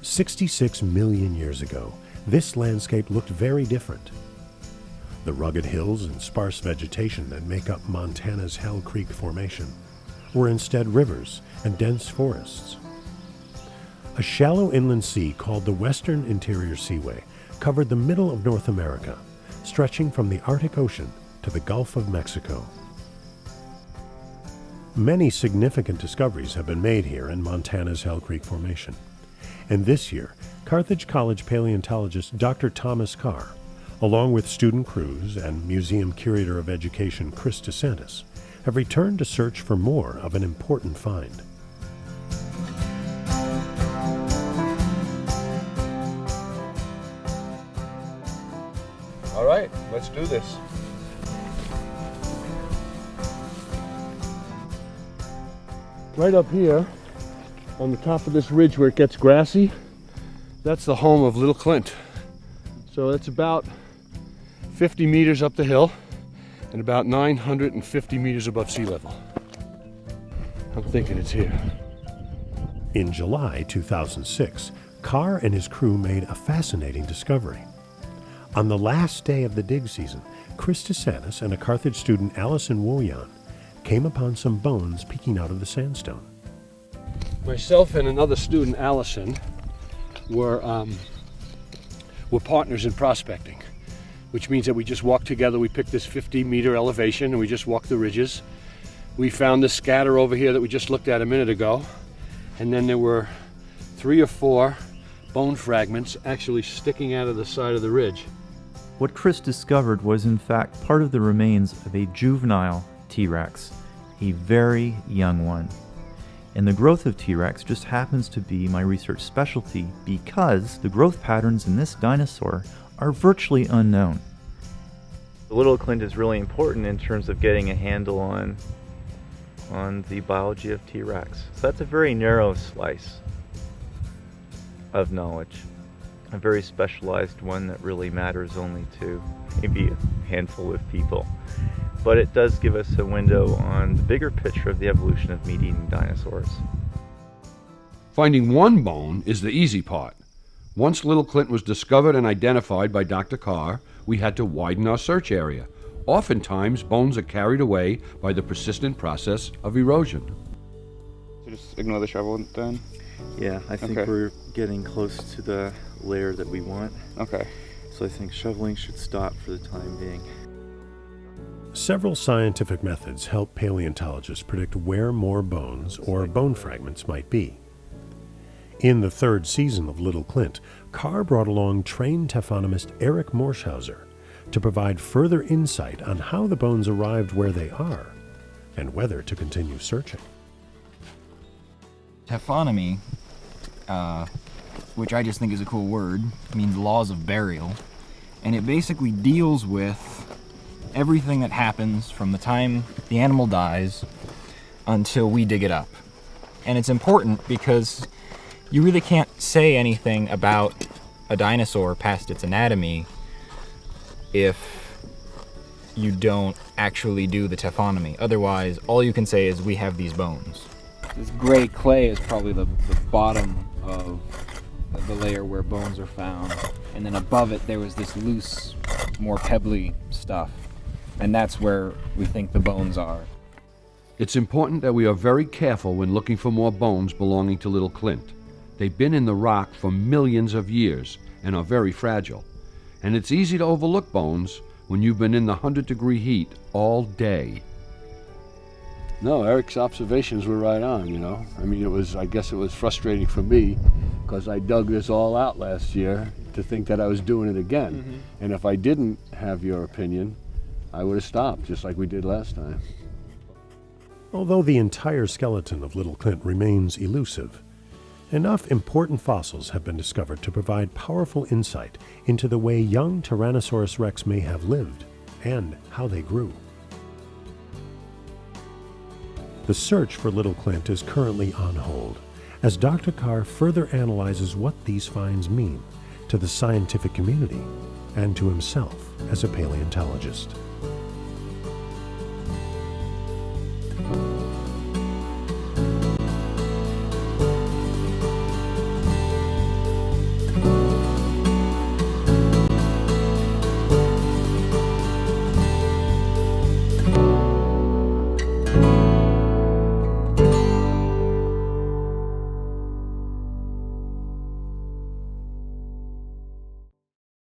66 million years ago, this landscape looked very different. The rugged hills and sparse vegetation that make up Montana's Hell Creek Formation were instead rivers and dense forests. A shallow inland sea called the Western Interior Seaway covered the middle of North America, stretching from the Arctic Ocean to the Gulf of Mexico. Many significant discoveries have been made here in Montana's Hell Creek Formation. And this year, Carthage College paleontologist Dr. Thomas Carr, along with student crews and Museum Curator of Education Chris DeSantis, have returned to search for more of an important find. All right, let's do this. Right up here, on the top of this ridge where it gets grassy, that's the home of Little Clint. So it's about 50 meters up the hill and about 950 meters above sea level. I'm thinking it's here. In July 2006, Carr and his crew made a fascinating discovery. On the last day of the dig season, Chris DeSantis and a Carthage student, Allison Woyan, came upon some bones peeking out of the sandstone. Myself and another student, Allison, were partners in prospecting, which means that we just walked together. We picked this 50-meter elevation and we just walked the ridges. We found this scatter over here that we just looked at a minute ago, and then there were 3 or 4 bone fragments actually sticking out of the side of the ridge. What Chris discovered was in fact part of the remains of a juvenile T.rex, a very young one. And the growth of T.rex just happens to be my research specialty because the growth patterns in this dinosaur are virtually unknown. Little Clint is really important in terms of getting a handle on the biology of T.rex. So that's a very narrow slice of knowledge, a very specialized one that really matters only to maybe a handful of people. But it does give us a window on the bigger picture of the evolution of meat-eating dinosaurs. Finding one bone is the easy part. Once Little Clint was discovered and identified by Dr. Carr, we had to widen our search area. Oftentimes, bones are carried away by the persistent process of erosion. So just ignore the shovel then? Yeah, I think we're getting close to the layer that we want. Okay. So I think shoveling should stop for the time being. Several scientific methods help paleontologists predict where more bones or bone fragments might be. In the 3rd season of Little Clint, Carr brought along trained taphonomist Eric Morschhauser to provide further insight on how the bones arrived where they are and whether to continue searching. Taphonomy, which I just think is a cool word, means laws of burial, and it basically deals with everything that happens from the time the animal dies until we dig it up. And it's important because you really can't say anything about a dinosaur past its anatomy if you don't actually do the taphonomy. Otherwise, all you can say is we have these bones. This gray clay is probably the bottom of the layer where bones are found. And then above it there was this loose, more pebbly stuff. And that's where we think the bones are. It's important that we are very careful when looking for more bones belonging to Little Clint. They've been in the rock for millions of years and are very fragile. And it's easy to overlook bones when you've been in the 100-degree heat all day. No, Eric's observations were right on, you know. I mean, I guess it was frustrating for me because I dug this all out last year to think that I was doing it again. Mm-hmm. And if I didn't have your opinion, I would have stopped, just like we did last time. Although the entire skeleton of Little Clint remains elusive, enough important fossils have been discovered to provide powerful insight into the way young Tyrannosaurus rex may have lived and how they grew. The search for Little Clint is currently on hold as Dr. Carr further analyzes what these finds mean to the scientific community and to himself as a paleontologist.